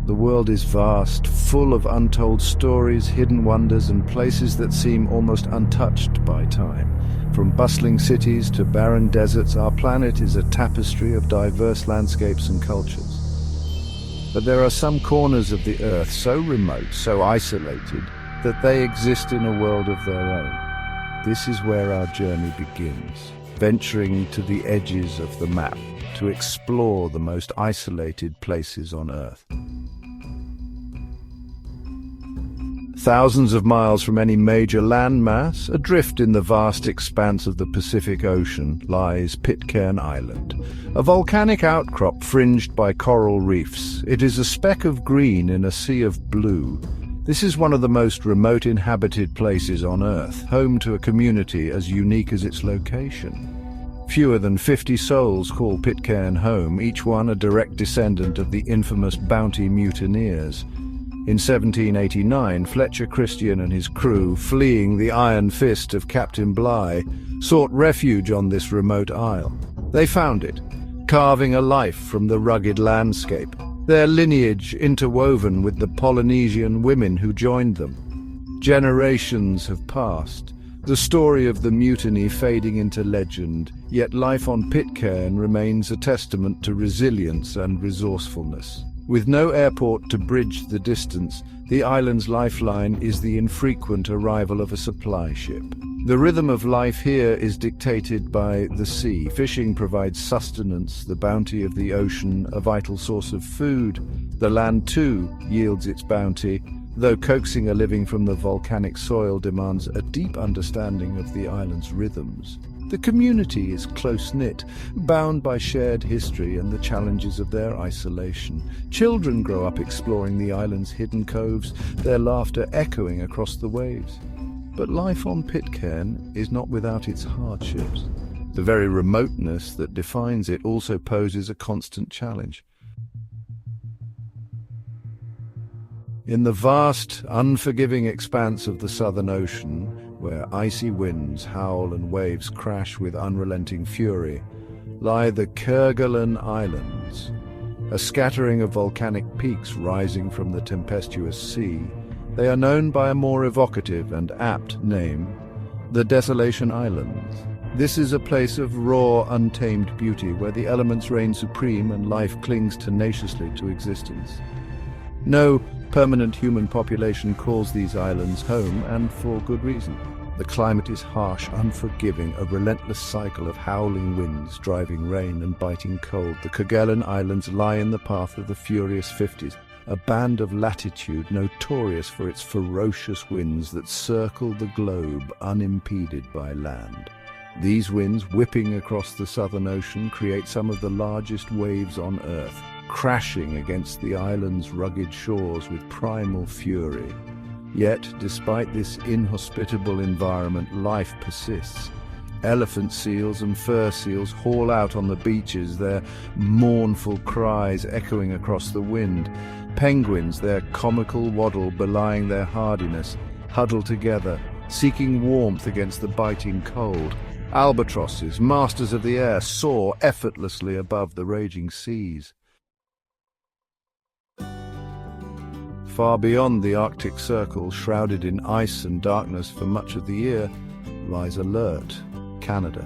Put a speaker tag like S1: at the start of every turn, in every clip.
S1: The world is vast, full of untold stories, hidden wonders, and places that seem almost untouched by time. From bustling cities to barren deserts, our planet is a tapestry of diverse landscapes and cultures. But there are some corners of the Earth so remote, so isolated, that they exist in a world of their own. This is where our journey begins, venturing to the edges of the map to explore the most isolated places on Earth. Thousands of miles from any major landmass, adrift in the vast expanse of the Pacific Ocean, lies Pitcairn Island, a volcanic outcrop fringed by coral reefs. It is a speck of green in a sea of blue. This is one of the most remote inhabited places on Earth, home to a community as unique as its location. Fewer than 50 souls call Pitcairn home, each one a direct descendant of the infamous Bounty mutineers. In 1789, Fletcher Christian and his crew, fleeing the iron fist of Captain Bligh, sought refuge on this remote isle. They found it, carving a life from the rugged landscape, their lineage interwoven with the Polynesian women who joined them. Generations have passed, the story of the mutiny fading into legend, yet life on Pitcairn remains a testament to resilience and resourcefulness. With no airport to bridge the distance, the island's lifeline is the infrequent arrival of a supply ship. The rhythm of life here is dictated by the sea. Fishing provides sustenance, the bounty of the ocean a vital source of food. The land, too, yields its bounty, though coaxing a living from the volcanic soil demands a deep understanding of the island's rhythms. The community is close-knit, bound by shared history and the challenges of their isolation. Children grow up exploring the island's hidden coves, their laughter echoing across the waves. But life on Pitcairn is not without its hardships. The very remoteness that defines it also poses a constant challenge. In the vast, unforgiving expanse of the Southern Ocean, where icy winds howl and waves crash with unrelenting fury, lie the Kerguelen Islands, a scattering of volcanic peaks rising from the tempestuous sea. They are known by a more evocative and apt name, the Desolation Islands. This is a place of raw, untamed beauty, where the elements reign supreme and life clings tenaciously to existence. No permanent human population calls these islands home, and for good reason. The climate is harsh, unforgiving, a relentless cycle of howling winds, driving rain and biting cold. The Kerguelen Islands lie in the path of the furious 50s, a band of latitude notorious for its ferocious winds that circle the globe unimpeded by land. These winds, whipping across the Southern Ocean, create some of the largest waves on Earth, crashing against the island's rugged shores with primal fury. Yet, despite this inhospitable environment, life persists. Elephant seals and fur seals haul out on the beaches, their mournful cries echoing across the wind. Penguins, their comical waddle belying their hardiness, huddle together, seeking warmth against the biting cold. Albatrosses, masters of the air, soar effortlessly above the raging seas. Far beyond the Arctic Circle, shrouded in ice and darkness for much of the year, lies Alert, Canada,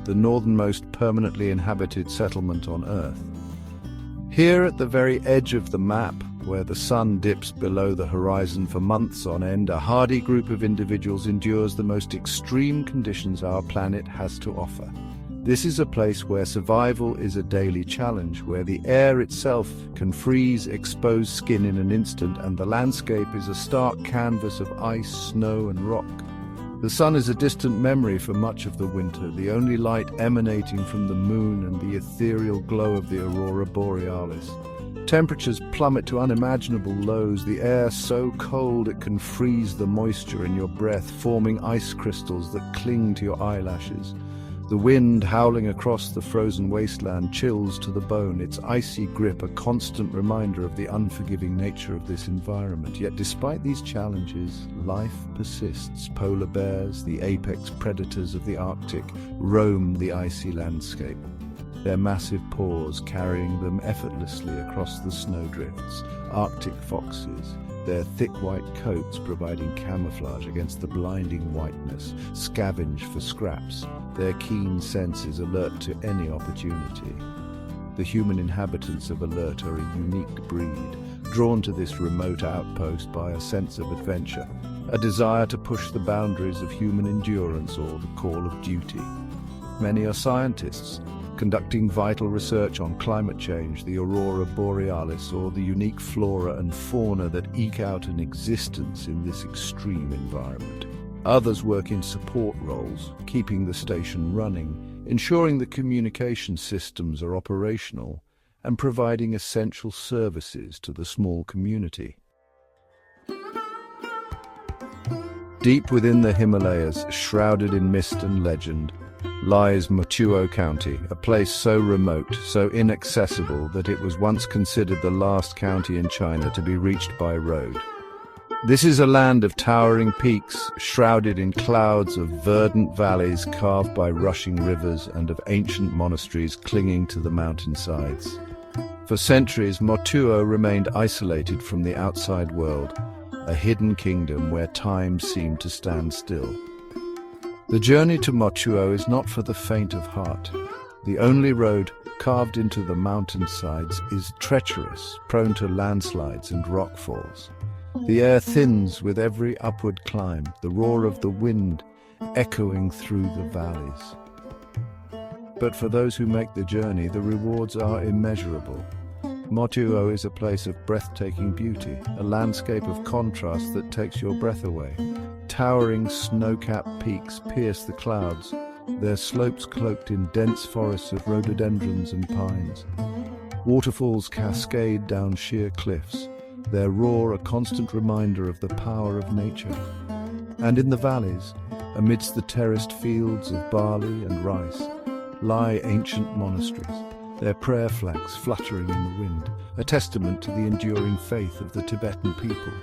S1: the northernmost permanently inhabited settlement on Earth. Here at the very edge of the map, where the sun dips below the horizon for months on end, a hardy group of individuals endures the most extreme conditions our planet has to offer. This is a place where survival is a daily challenge, where the air itself can freeze exposed skin in an instant, and the landscape is a stark canvas of ice, snow, and rock. The sun is a distant memory for much of the winter, the only light emanating from the moon and the ethereal glow of the aurora borealis. Temperatures plummet to unimaginable lows, the air so cold it can freeze the moisture in your breath, forming ice crystals that cling to your eyelashes. The wind howling across the frozen wasteland chills to the bone, its icy grip a constant reminder of the unforgiving nature of this environment. Yet despite these challenges, life persists. Polar bears, the apex predators of the Arctic, roam the icy landscape, their massive paws carrying them effortlessly across the snowdrifts. Arctic foxes, their thick white coats providing camouflage against the blinding whiteness, scavenge for scraps, their keen senses alert to any opportunity. The human inhabitants of Alert are a unique breed, drawn to this remote outpost by a sense of adventure, a desire to push the boundaries of human endurance or the call of duty. Many are scientists, conducting vital research on climate change, the aurora borealis, or the unique flora and fauna that eke out an existence in this extreme environment. Others work in support roles, keeping the station running, ensuring the communication systems are operational, and providing essential services to the small community. Deep within the Himalayas, shrouded in mist and legend, lies Motuo County, a place so remote, so inaccessible that it was once considered the last county in China to be reached by road. This is a land of towering peaks, shrouded in clouds of verdant valleys carved by rushing rivers and of ancient monasteries clinging to the mountainsides. For centuries, Motuo remained isolated from the outside world, a hidden kingdom where time seemed to stand still. The journey to Motuo is not for the faint of heart. The only road carved into the mountainsides is treacherous, prone to landslides and rockfalls. The air thins with every upward climb, the roar of the wind echoing through the valleys. But for those who make the journey, the rewards are immeasurable. Motuo is a place of breathtaking beauty, a landscape of contrast that takes your breath away. Towering snow-capped peaks pierce the clouds, their slopes cloaked in dense forests of rhododendrons and pines. Waterfalls cascade down sheer cliffs, their roar a constant reminder of the power of nature. And in the valleys, amidst the terraced fields of barley and rice, lie ancient monasteries, their prayer flags fluttering in the wind, a testament to the enduring faith of the Tibetan people.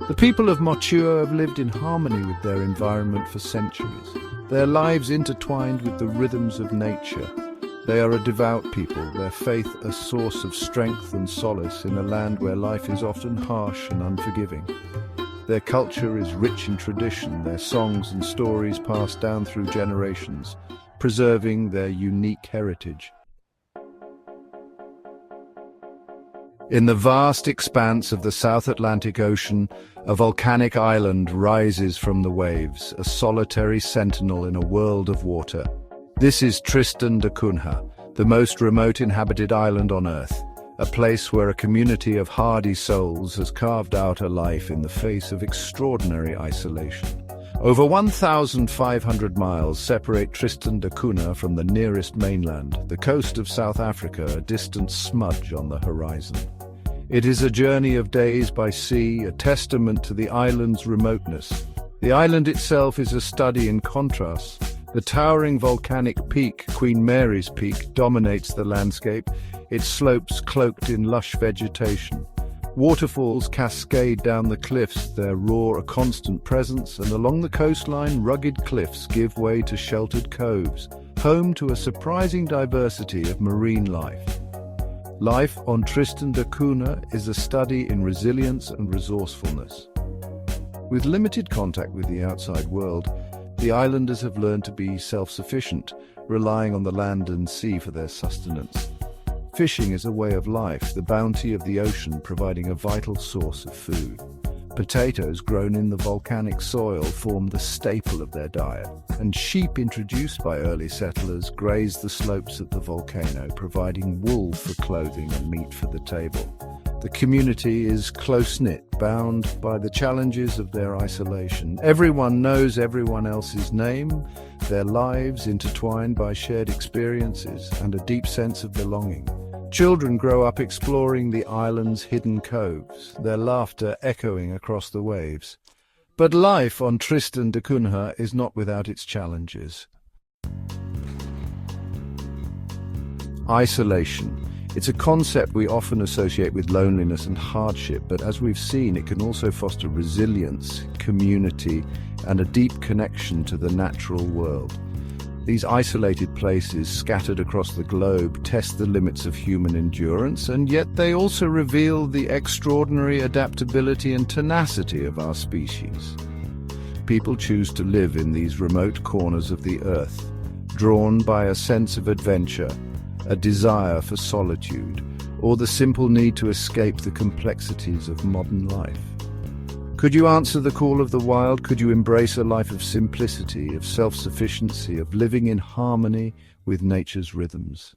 S1: The people of Motuo have lived in harmony with their environment for centuries, their lives intertwined with the rhythms of nature. They are a devout people, their faith a source of strength and solace in a land where life is often harsh and unforgiving. Their culture is rich in tradition, their songs and stories passed down through generations, preserving their unique heritage. In the vast expanse of the South Atlantic Ocean, a volcanic island rises from the waves, a solitary sentinel in a world of water. This is Tristan da Cunha, the most remote inhabited island on Earth, a place where a community of hardy souls has carved out a life in the face of extraordinary isolation. Over 1,500 miles separate Tristan da Cunha from the nearest mainland, the coast of South Africa, a distant smudge on the horizon. It is a journey of days by sea, a testament to the island's remoteness. The island itself is a study in contrasts. The towering volcanic peak, Queen Mary's Peak, dominates the landscape, its slopes cloaked in lush vegetation. Waterfalls cascade down the cliffs, their roar a constant presence, and along the coastline, rugged cliffs give way to sheltered coves, home to a surprising diversity of marine life. Life on Tristan da Cunha is a study in resilience and resourcefulness. With limited contact with the outside world, the islanders have learned to be self-sufficient, relying on the land and sea for their sustenance. Fishing is a way of life, the bounty of the ocean providing a vital source of food. Potatoes grown in the volcanic soil form the staple of their diet, and sheep introduced by early settlers graze the slopes of the volcano, providing wool for clothing and meat for the table. The community is close-knit, bound by the challenges of their isolation. Everyone knows everyone else's name, their lives intertwined by shared experiences and a deep sense of belonging. Children grow up exploring the island's hidden coves, their laughter echoing across the waves. But life on Tristan da Cunha is not without its challenges. Isolation. It's a concept we often associate with loneliness and hardship, but as we've seen, it can also foster resilience, community, and a deep connection to the natural world. These isolated places scattered across the globe test the limits of human endurance, and yet they also reveal the extraordinary adaptability and tenacity of our species. People choose to live in these remote corners of the earth, drawn by a sense of adventure, a desire for solitude, or the simple need to escape the complexities of modern life. Could you answer the call of the wild? Could you embrace a life of simplicity, of self-sufficiency, of living in harmony with nature's rhythms?